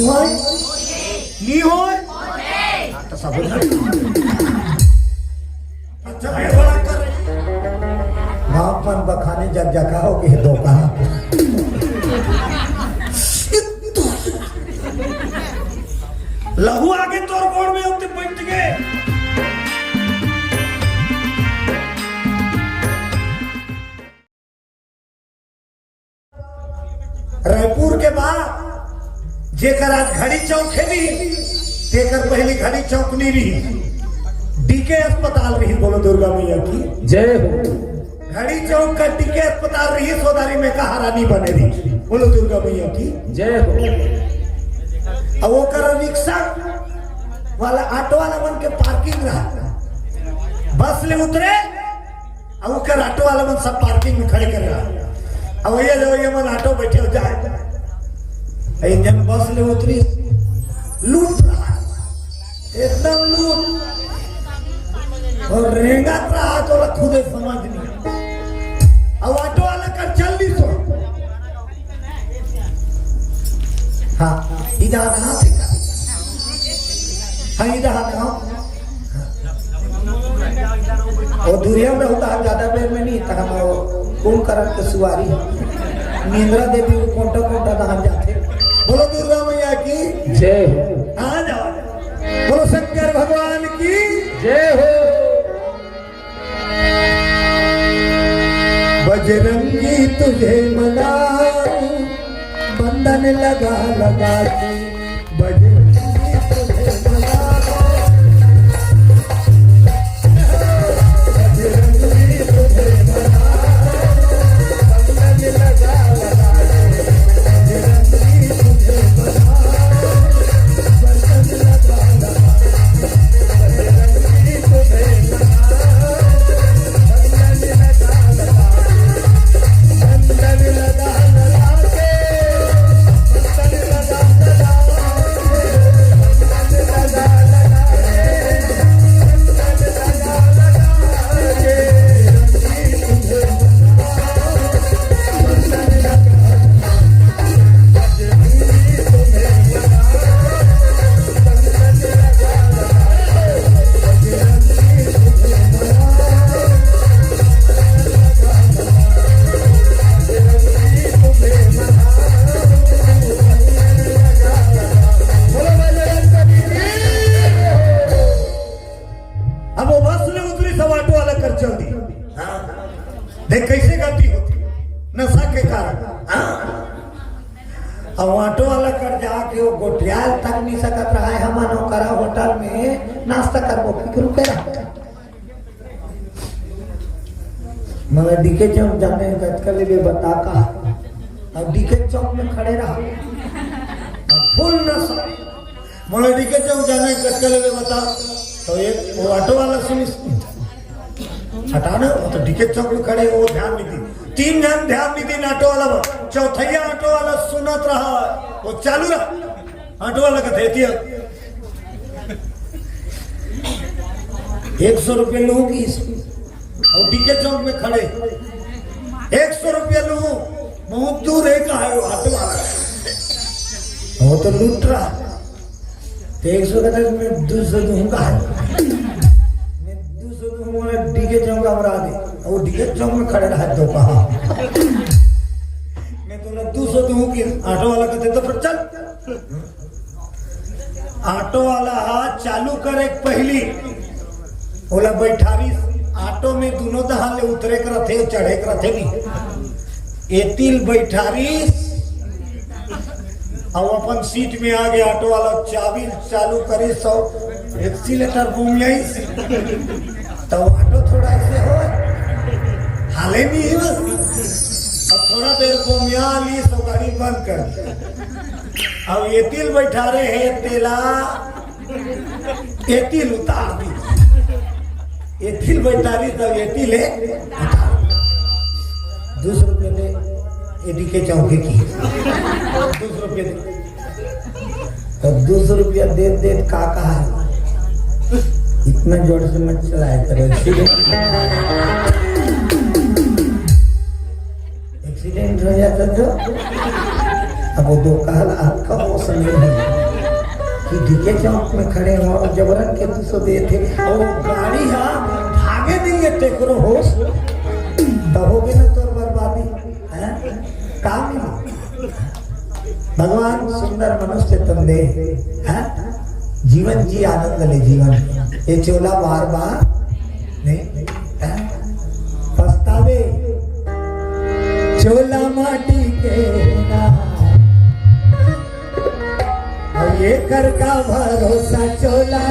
नहीं हो तो सब अच्छा बड़ा कर भावपन बखाने जब जगाओगे दो कहा लहू आगे तोर गोड़ में होते बैठ गए। रायपुर के बाद जेकर आज घड़ी चौक खेली तेकर पहली घड़ी चौक नहीं रही डीके अस्पताल रही। बोलो दुर्गा मैया की जय हो। घड़ी चौक का डीके अस्पताल रही सोदारी में कहा रानी बने रही। बोलो दुर्गा मैया की जय हो। अब वो कर रिक्शा वाला ऑटो वाला मन के पार्किंग रहा बस ले उतरे अब वो कर ऑटो वाला मन सब पार्किंग में खड़े कर रहा। अब भैया जब ये मन ऑटो बैठे हो जाए जब बस ले उतरी लूट रहा एकदम लूट और रेंगा रहा तो खुदे समझ नहीं। अब ऑटो वाला कर चल दी सो हाँ इधर हाँ हाँ इधर हाँ और दुनिया में होता है ज्यादा देर में नहीं था हम कुंभकर्ण के सुवारी निंद्रा देवी कोंटा कोंटा दहन जाते। बोलो दुर्गा मैया की जय हो। आ जाओ बोलो शंकर भगवान की जय हो। बजरंगी तुझे मनाऊं बंधन लगा लगा के बजरंगी तुझे मनाऊं बजरंगी तुझे मनाऊं बंधन लगा लगा के बजरंगी तुझे मनाऊं बंधन लगा लगा बजरंगी तुझे मनाऊं बंधन लगा लगा बंधन लगा लगा के बंधन लगा लगा बंधन लगा लगा देख कैसे गलती होती नशा के कारण। अब ऑटो वाला कर जाके वो गोटियाल तक नहीं सकत रहा है। हम नौकरा होटल में नाश्ता करबो फिर रुके रहा मगर डीके चौक जाने का लिए बता का अब डीके चौक में खड़े रहा फुल नशा बोले डीके चौक जाने का लिए बता तो एक वो ऑटो वाला सुनी हटाना तो डीके चौक में खड़े वो ध्यान नहीं दी। 3 जन ध्यान नहीं दी ऑटो वाला चौथैया ऑटो वाला सुनत रहा वो चालू रहा ऑटो वाला का देती 100 रुपये लूंगी और डीके चौक में खड़े 100 रुपये लू बहुत दूर है का है वो ऑटो वाला वो तो लूट रहा तो 100 का मैं 200 दूंगा डीके चौक का बरा दे और डीके चौक में खड़े रहा दो कहा मैं तो 200 दूं कि ऑटो वाला कहते तो फिर चल ऑटो वाला हाथ चालू करे पहली बोला बैठारी ऑटो में दोनों दहाले उतरे कर थे चढ़े कर थे नहीं एतिल बैठारी अब अपन सीट में आ गया ऑटो वाला चाबी चालू करे 100 एक्सीलेटर घूम जाई तो ऑटो थोड़ा ऐसे हो हाले नहीं है अब थोड़ा देर घूमिया ली तो गाड़ी बंद कर दी। अब एतिल बैठा रहे हैं तेला एतिल उतार दी एतिल बैठा रही तब एतिल है 200 रुपये दे एडी के चौके की 200 रुपये दे तब 200 रुपया दे दे का कहा है इतना जोर से मत चलाया करो एक्सीडेंट हो जाता तो अब वो दो कहल आपका वो समय नहीं कि डीके चौक में खड़े हो और जबरन के तो दे थे और गाड़ी हाँ भागे देंगे तेकरो होश दबोगे ना तो बर्बादी है काम ही भगवान सुंदर मनुष्य तन दे है जीवन जी आनंद ले जीवन ये चोला बार बार नहीं पछतावे चोला माटी के ना और ये कर का भरोसा चोला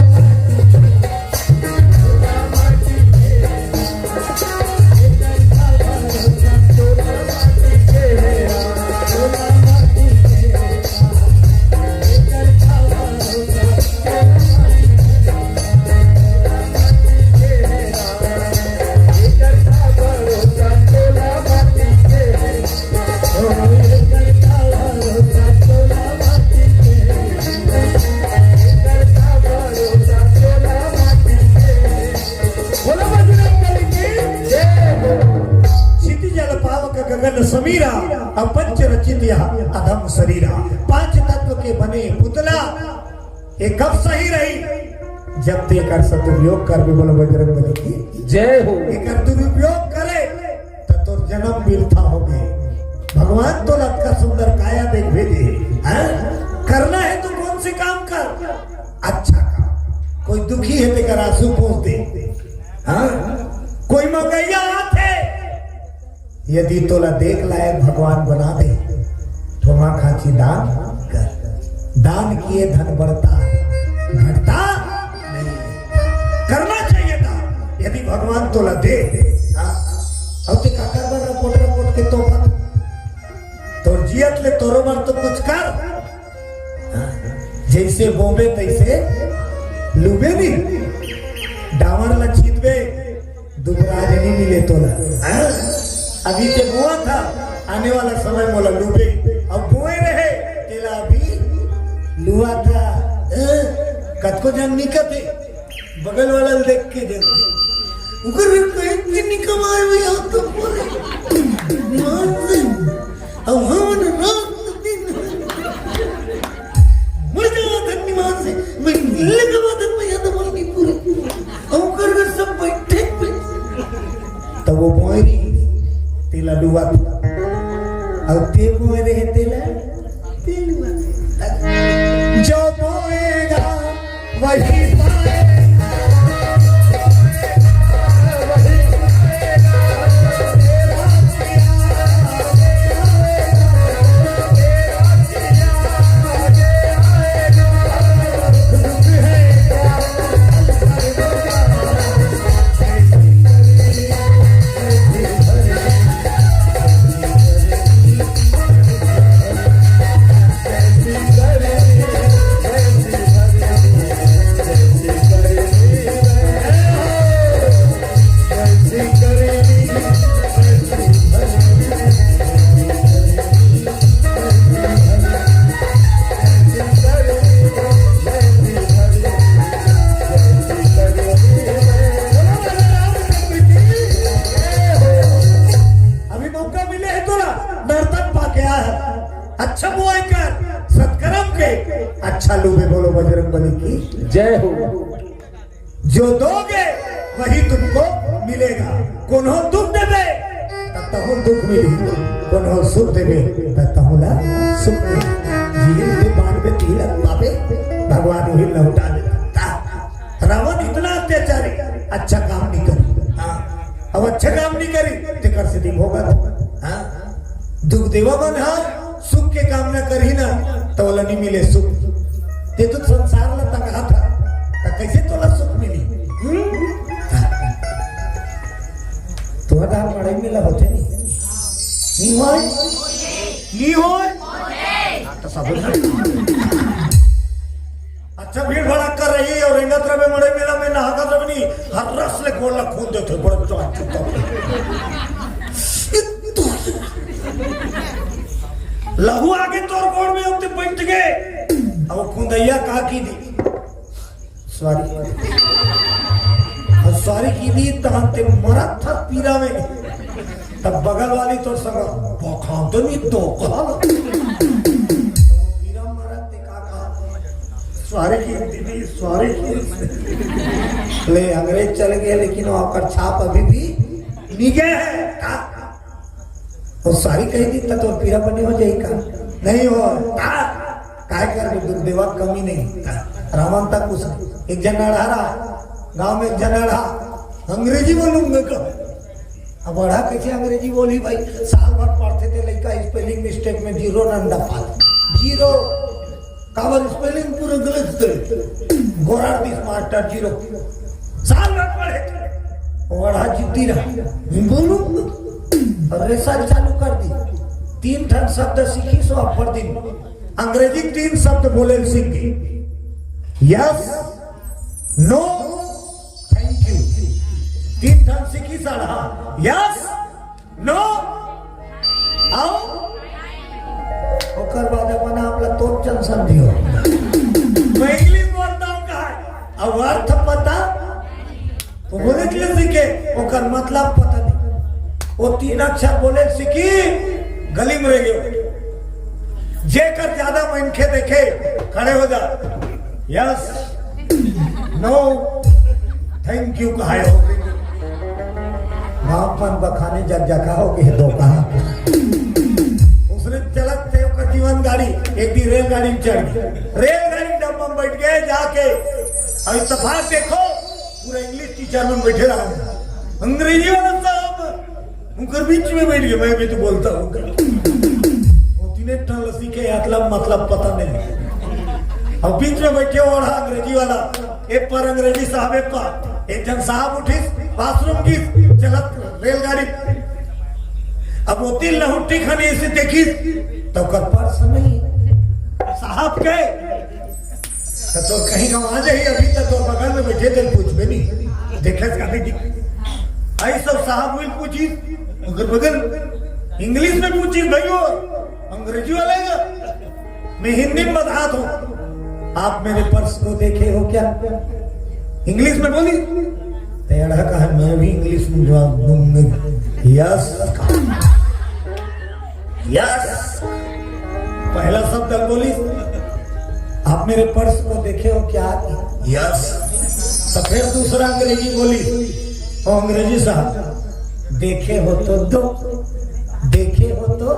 समीरा अपंच रचित अधम शरीरा 5 तत्व के बने पुतला ये कब सही रही जब ते कर सदुपयोग कर भी बोलो बजरंग बली की जय हो कर दुरुपयोग करे तो तोर जन्म बिरथा हो गए भगवान तो लत का सुंदर काया देख भेजे करना है तो कौन से काम कर अच्छा काम कोई दुखी है तो कर आंसू पोंछ दे कोई मगैया आते यदि तोला देख लायक भगवान बना दे तो मां खाची दान कर दान किए धन बढ़ता घटता नहीं करना चाहिए दान यदि भगवान तोला दे अब ते काकर बर रपोट के तो जियत ले तोरो बर तो कुछ कर जैसे बोबे तैसे लुबे नहीं डावर ला छीतबे दुबराज नहीं मिले तोला अभी जो बुआ था आने वाला समय मोला लुबे अब बुए रहे तेला अभी लुआ था कत को जन निकते बगल वाला देख के देखते उगर कहीं निकम आए हुए आप तो बोले मान से अब हम रात दिन मजा धन्यवाद से मैं लगा बात में याद बोलनी पूरे अब कर सब बैठे तो वो बोएरी तेला लुआ और ते बोए रहे तेला तेलुआ जो बोएगा वही पाएगा अच्छा बुआई कर सत्कर्म के अच्छा लुबे बोलो बजरंग बली की जय हो जो दोगे वही तुमको मिलेगा कोनो दुख देवे तहु दुख मिली कोनो सुख देवे तहुला सुख मिली जीवन के बाण में तिलक पावे भगवान वही लौटा देता रावण इतना अत्याचारी अच्छा काम नहीं करी अब अच्छा काम नहीं करी ते कर से होगा दुख देवा मन सुख के कामना करी ना तो वाला नहीं मिले सुख ते तो संसार ला तका था तो कैसे तोला सुख मिली तो हटा पढ़ाई मिला होते नहीं होए तो सब अच्छा भीड़ भड़ा कर रही है और इंगत रवे मड़े मेला में नहाका सब नहीं हर रस ले गोला खून देते बड़ा चुप लहू आगे तोर कोड़ में उतने बैठ गए अब खुंदैया कहा की दी सॉरी की दी तहते मरा था पीरा में तब बगल वाली तो संग तो नहीं तो कहा सॉरी की दीदी, सॉरी की। ले अंग्रेज चल गए लेकिन वहां छाप अभी भी निगे है। और सारी कही दी तो पीरा बने हो जाए का नहीं हो काय कर दुर्देवा कमी नहीं रावण तक कुछ नहीं। एक जना रहा गांव में एक जना रहा अंग्रेजी बोलूंगा का अब बढ़ा कैसे अंग्रेजी बोली भाई। साल भर पढ़ते थे लड़का स्पेलिंग मिस्टेक में जीरो नंदा पाल जीरो कावर स्पेलिंग पूरे गलत थे। गोरा दिस मास्टर जीरो साल भर पढ़े बढ़ा जीती रहा बोलूंगा और रेसा चालू कर दी। 3 ठन शब्द सीखी सो पर दिन अंग्रेजी 3 शब्द बोले सीखी। यस नो थैंक यू 3 ठन सीखी साढ़ा। यस नो आओ ओकर बाद अपना आपला तोप चल समझियो। मैं इंग्लिश बोलता हूँ कहा अब अर्थ पता तो बोले के सीखे ओकर मतलब पता नहीं। वो 3 अक्षर बोले सीखी गली में रह गए। जेकर ज्यादा मनखे देखे खड़े हो जा। यस नो थैंक यू कहा हो मापन बखाने जग जगह हो गए दो कहा। उसने चलत थे जीवन गाड़ी एक दिन रेलगाड़ी में चढ़ गई। रेलगाड़ी डब्बा में बैठ गए जाके अब इत्तेफाक देखो पूरा इंग्लिश टीचर में बैठे रहा अंग्रेजी वाला साहब उनकर बीच में बैठ गए। मैं भी तो बोलता हूँ लसी के मतलब पता नहीं। अब बीच में बैठे हो रहा अंग्रेजी वाला एक पर अंग्रेजी साहब एक पर एक जन साहब उठी बाथरूम की चलत रेलगाड़ी। अब वो तिल लहुटी खानी इसे देखी तो कर पर्स नहीं साहब के तो कहीं गवा जाइए। अभी तक तो बगल में बैठे थे कुछ भी नहीं देखे आई सब साहब हुई पूछी अगर बगल इंग्लिश में पूछी भाई अंग्रेजी वाले मैं हिंदी में बता दूं आप मेरे पर्स को देखे हो क्या इंग्लिश में बोली तेरा कहा मैं भी इंग्लिश में जवाब दूंगा। यस यस पहला शब्द बोली आप मेरे पर्स को देखे हो क्या यस। तो फिर दूसरा अंग्रेजी बोली और अंग्रेजी साहब देखे हो तो दो देखे हो तो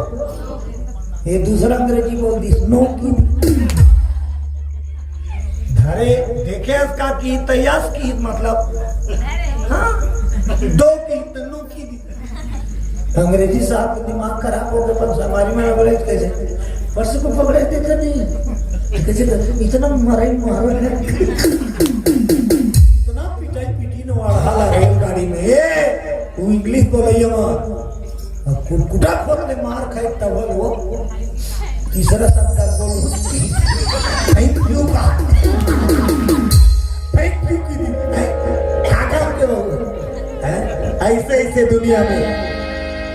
ये दूसरा अंग्रेजी बोल दी नो की धरे देखे इसका की तैयास की मतलब हाँ दो की तो नो की अंग्रेजी साहब का दिमाग खराब हो गया पर हमारी में बोले कैसे पर्स को पकड़े थे नहीं कैसे इतना मारा है इतना पिटाई पिटी ने वाला रेलगाड़ी में वो इंग्लिश बोल कुटा खोल के मार खाए तब वो तीसरा शब्द बोल थैंक यू ऐसे ऐसे दुनिया में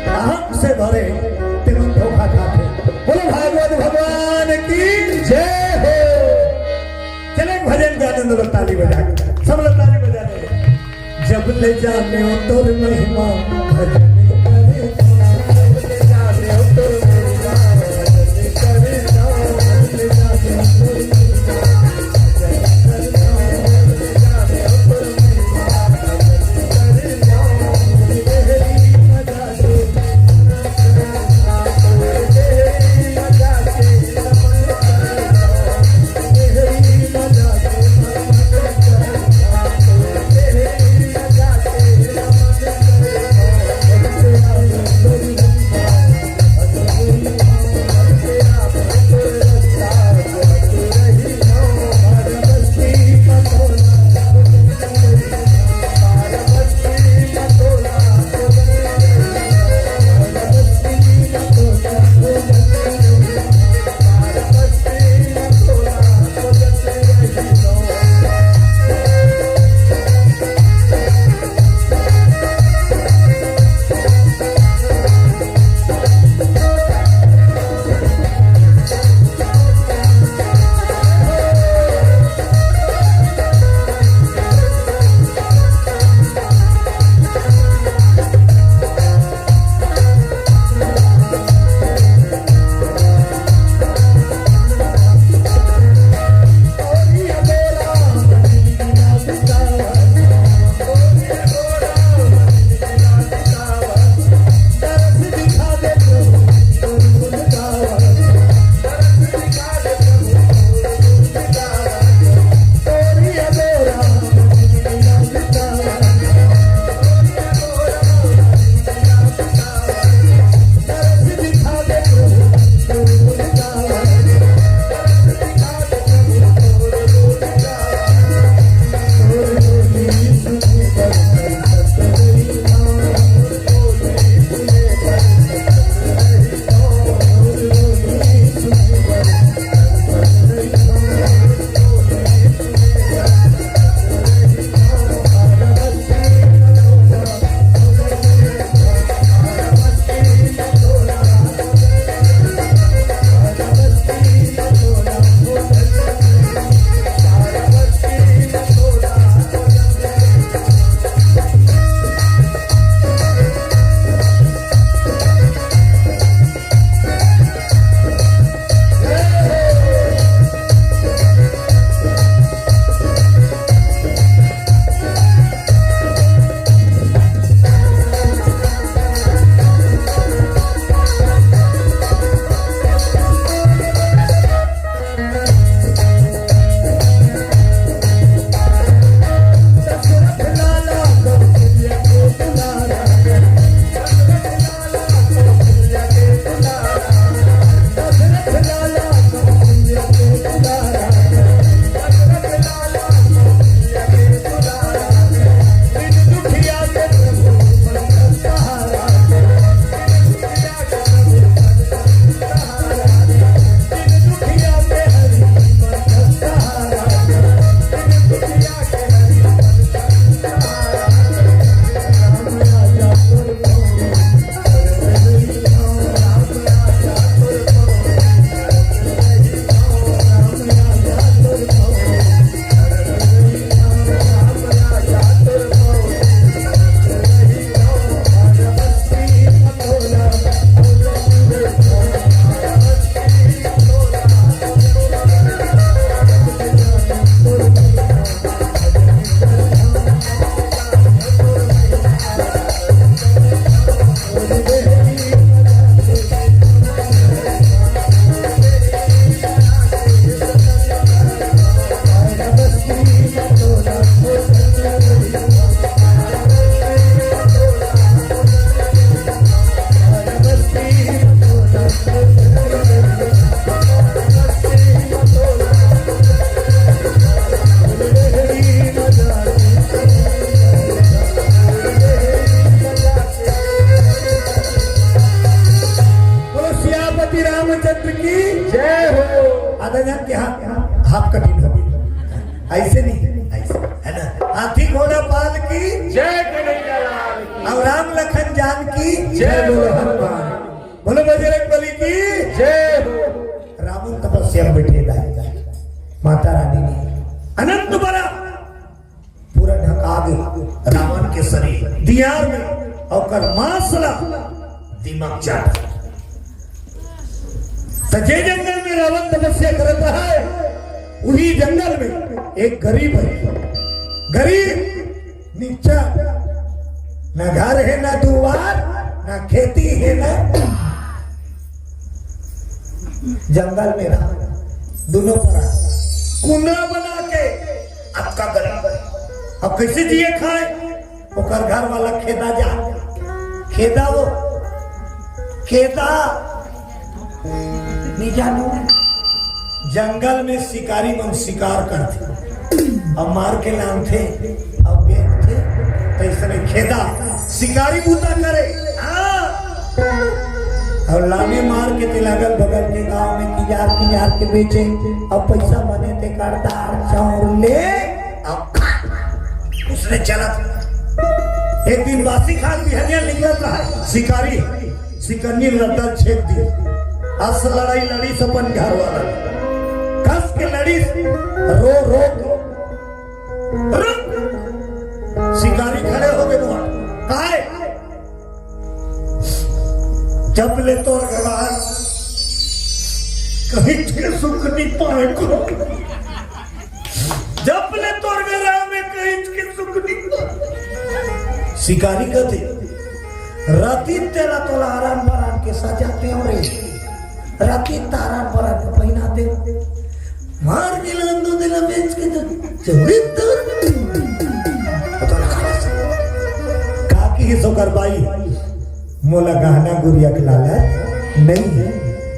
अहम से भरे तेमन धोखा खाते। बोले भागवत भगवान की जय हो। चले भजन का आनंद ताली बजा सब लोग ताली बजा दे। जब ले जाने तोर महिमा भजन भाप कठिन हो गई। ऐसे नहीं, ऐसे है ना। हाथी घोड़ा पाल की जय कन्हैया लाल की और राम लखन जान की जय बोलो हनुमान, बोलो बजरंग बली की जय हो। रावण तपस्या में बैठे लाए, माता रानी ने अनंत बड़ा पूरा ढका दे रावण के शरीर दियार में और कर मासला दिमाग चाट। तो जे जंगल में रावण तपस्या करता है, वही जंगल में एक गरीब है। गरीब नीचा, न घर है न दुआर, न खेती है न जंगल में रहा, दोनों पर कुंडा बना के आपका गरीब अब कैसे दिए खाए। ओकर घर वाला खेदा जा, खेदा वो खेदा नहीं जानू। जंगल में शिकारी मन शिकार करते, अब मार के लान थे, अब बेचते, तो इसने खेदा शिकारी बूता करे। और लाने मार के तिलागल बगल के गांव में किजार के बेचे। अब पैसा बने थे करदार चाउर ले, अब उसने चला। एक दिन बासी खान बिहनिया निकलत रहा, शिकारी सिकन्नी लड़ता छेद दी। अस लड़ाई लड़ी सपन घर वाला कस के लड़ी, रो रो रुक। शिकारी खड़े हो गए वहां, कहा जब ले तो भगवान कहीं के सुख नहीं पाए को, जब ले तो में कहीं के सुख नहीं पाए। शिकारी कहते राती तेरा तोला आराम बरान के सजाते हो रे, राती तारा बरान के पहनाते मार के लंदो दिला बेच के चोरी तो काकी ही सोकर बाई मोला गहना गुड़िया खिलाला नहीं है,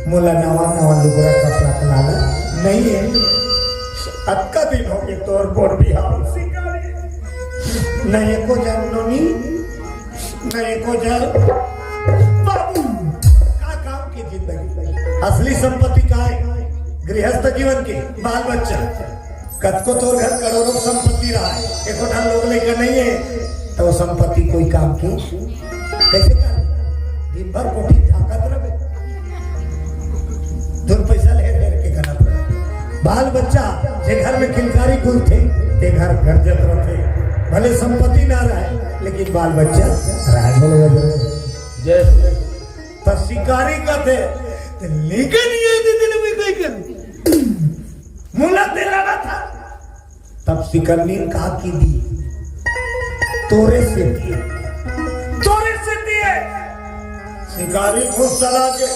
मोला नवा नवा लुगरा कपड़ा खिलाला नहीं है। अक्का दिन हो गए तोर बोर बिहार नहीं को जानोनी नहीं को जान बाबू का काम की जिंदगी। असली संपत्ति का है गृहस्थ जीवन के बाल बच्चा। कद को तोर घर करोड़ों संपत्ति रहा है, एक लोग लेकर नहीं है, तो संपत्ति कोई काम की कैसे कर। दिन भर कोठी झाकत रहे, दूर पैसा ले के घर पर बाल बच्चा जे घर में किलकारी कुल थे ते घर जत रहे। भले संपत्ति ना रहे लेकिन बाल बच्चा रहे। जय तो शिकारी का थे लेकिन ये दिन में कोई कर मुला तेरा ना था। तब शिकन्नी कहा की दी तोरे से दिए, तोरे से दिए। शिकारी खुद चला के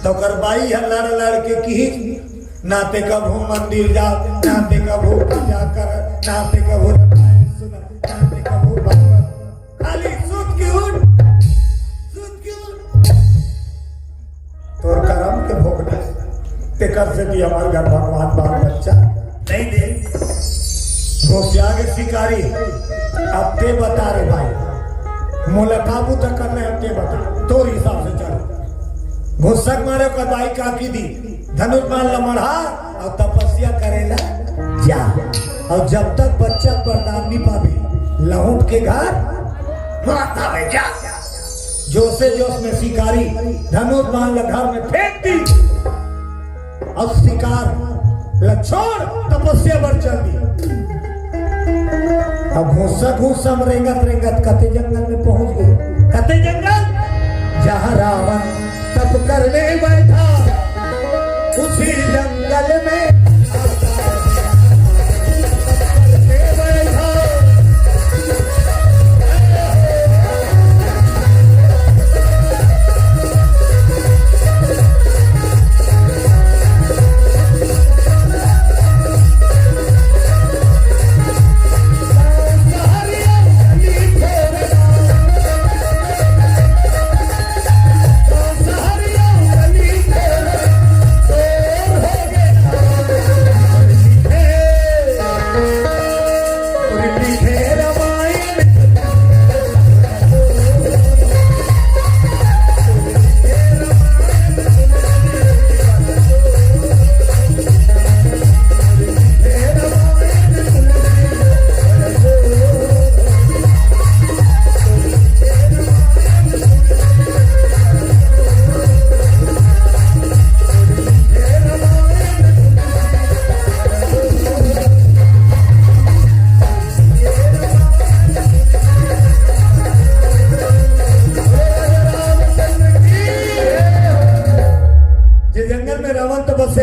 तो करबाई है लड़ लड़ के की नाते कभू मंदिर जा, नाते कभू पूजा कर, नाते कभू नाते कभू खाली सूत की उठ तोर करम के भोगना ते कर से भी हमारे घर भगवान बाल बच्चा नहीं दे। घोषिया के शिकारी अब ते बता रे भाई मोला काबू तक करना है, ते बता तोर हिसाब से चल। घुसक मारे का भाई का की दी धनुष बाण लमढ़ा और तपस्या करेला जा। और जब तक बच्चा वरदान नहीं पावे लहुट के घर माता में जा। जोशे जोश में शिकारी धनुष बाण घर में फेंक दी और शिकार छोड़ तपस्या बढ़ चल दी। अब घूसा रेंगत रेंगत कते जंगल में पहुंच गए। कते जंगल जहां रावण तप करने बैठा उसी जंगल में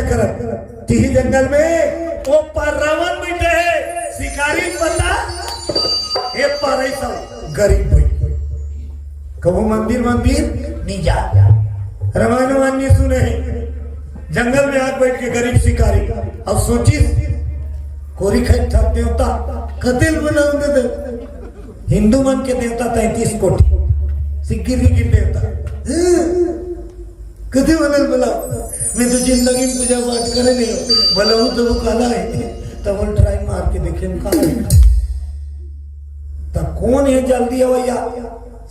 करत तिही जंगल में वो पर रावण बैठे है शिकारी पता ये पर ऐसा गरीब बैठ कबू मंदिर नहीं जा रामायण नहीं सुने हैं जंगल में आग बैठ के गरीब शिकारी अब सोची कोरी खाई था देवता कतिल बनाऊ दे हिंदू मन के देवता 33 कोटि सिक्किरी की देवता कति बनल बुलाओ मैं तो जिंदगी में पूजा पाठ करे नहीं बुलाऊ तो वो काला है तब वो ट्राई मार के देखे काला है तब कौन है जल्दी भैया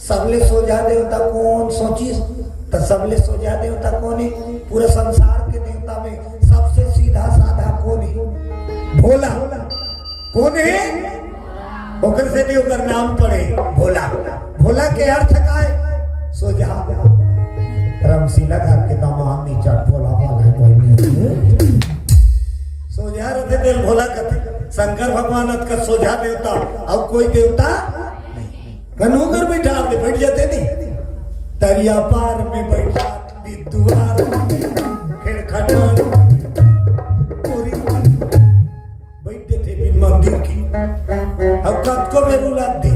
सबले सोझा देवता कौन सोची तो सबले सोझा देवता कौन है पूरे संसार के देवता में सबसे सीधा साधा कौन है भोला कौन है ओकर से भी ओकर नाम पड़े भोला भोला के अर्थ का है सोझा रामशीला घर के दामाद नीचा भोला वाला कोई नहीं सोझा रहते दिल भोला कहते शंकर भगवान का सोझा देवता अब कोई देवता कनूगर बैठा आपने बैठ जाते नहीं दरिया पार में बैठा द्वार खिड़खट बैठे थे बिन मंदिर की अब कद को बेरुला दे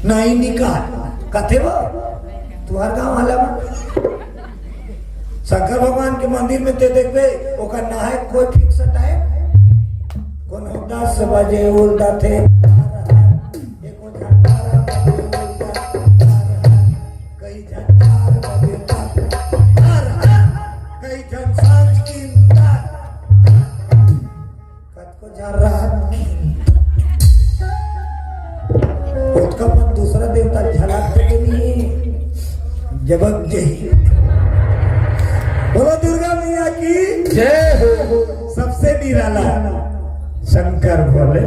नहीं निकाल कथे वो तुम्हार गांव वाला शंकर भगवान के मंदिर में ते देखबे ओकर नहाए कोई फिक्स टाइम कोनो 10 बजे उल्टा थे दूसरा देवता झलक के नहीं जबक जय बोलो दुर्गा मैया की जय हो। सबसे निराला शंकर भोले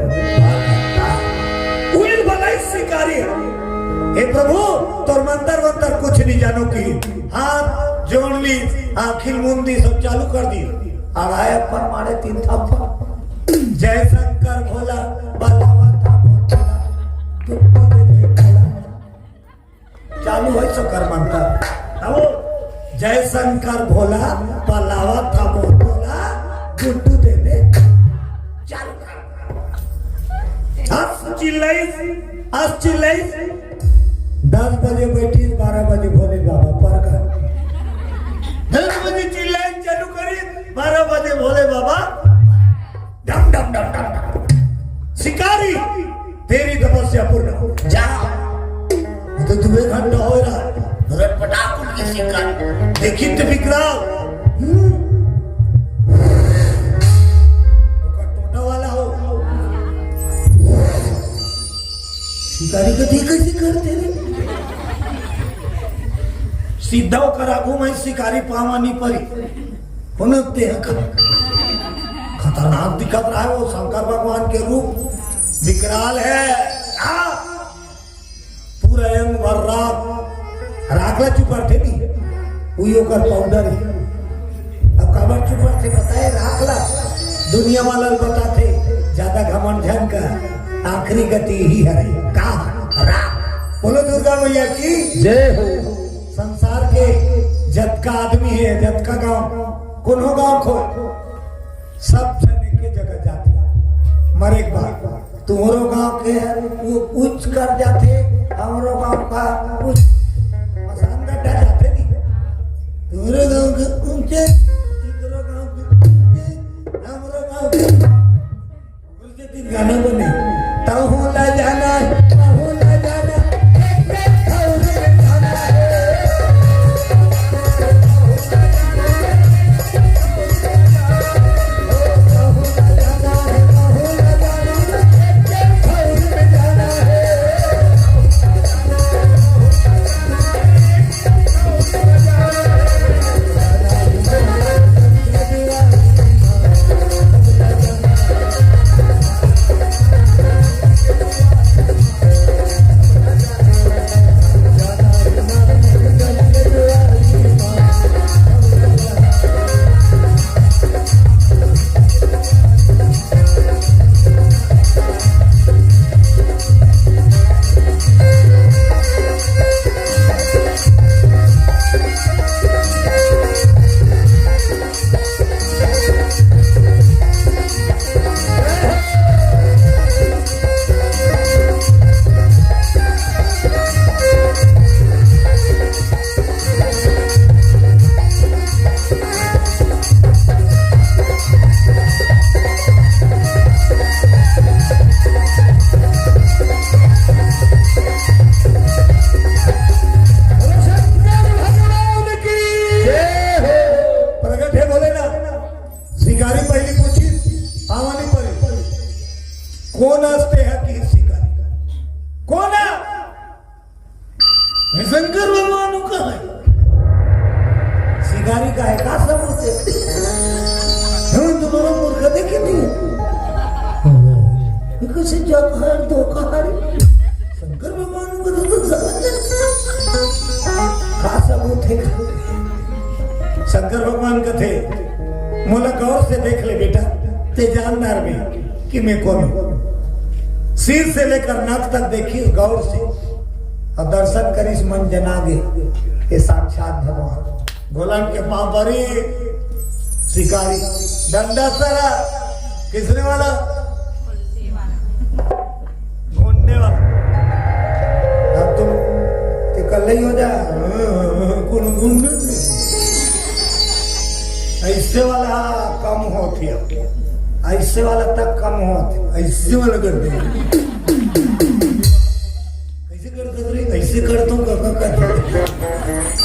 उन भलाई शिकारी हे प्रभु तोर मंतर वंतर कुछ नहीं जानो की हाथ जोड़ ली आखिल मुंदी सब चालू कर दी आड़ाया पर मारे 3 थप्पड़ जय शंकर भोला बलावा था भोला चालू है सो कर मंत्र अब जय शंकर भोला बलावा था भोला गुड्डू दे दे चालू आज चिल्लाई 10 बजे बैठी 12 बजे भोले बाबा पर कर 10 बजे चिल्लाई चालू करी 12 बजे भोले बाबा डम डम डम डम शिकारी तेरी तपस्या पूर्ण हो जा तो तुम्हें घंटा हो रहा रट पटाकुल की शिकारी देखी तो विक्रम टोटा वाला हो शिकारी को देख कैसे करते रे सीधा होकर आगू में शिकारी पावानी परी होनते खतरनाक दिखत रहा है वो शंकर भगवान के रूप विकराल है पूरा अंग भर राखला चुपर थे नहीं हुई कर पाउडर है अब काबर चुपर थे बताए राखला दुनिया वाला बताते ज्यादा घमंड झन का आखिरी गति ही है का राख बोलो दुर्गा मैया की जय हो। संसार के जतका आदमी है जतका गांव कोनो गांव खो सब जने के जगह जाते मरे एक बार तुम्हारो गांव के वो उच्च कर जाते हमारो गांव का उच्च मसान गड्ढा जाते नहीं तुम्हारे गांव के ऊंचे इधरो गांव के ऊंचे हमारो गांव के उसके 3 गाने बने ताहू ला जाना ताहू ला जाना कोण असते हा की शिकारी कोण हे शंकर भगवान काय शिकारी काय का समजते म्हणून तुम्हाला मूर्ख देखील कसे जग है धोखा है शंकर भगवान को तो का सबूत है शंकर भगवान का थे मोला गौर से देख ले बेटा ते जानदार भी कि मैं कौन हूं सिर से लेकर नाक तक देखिए गौर से और दर्शन करिस मन जनागे ये साक्षात भगवान गोलाम के पांव भरी शिकारी डंडा सारा किसने वाला ढूंढने वाला अब तुम कल ही हो जा गुण ऐसे वाला कम होती है ऐसे वाला तक कम होते ऐसे वाला करते कैसे करते रे ऐसे करता हूँ करते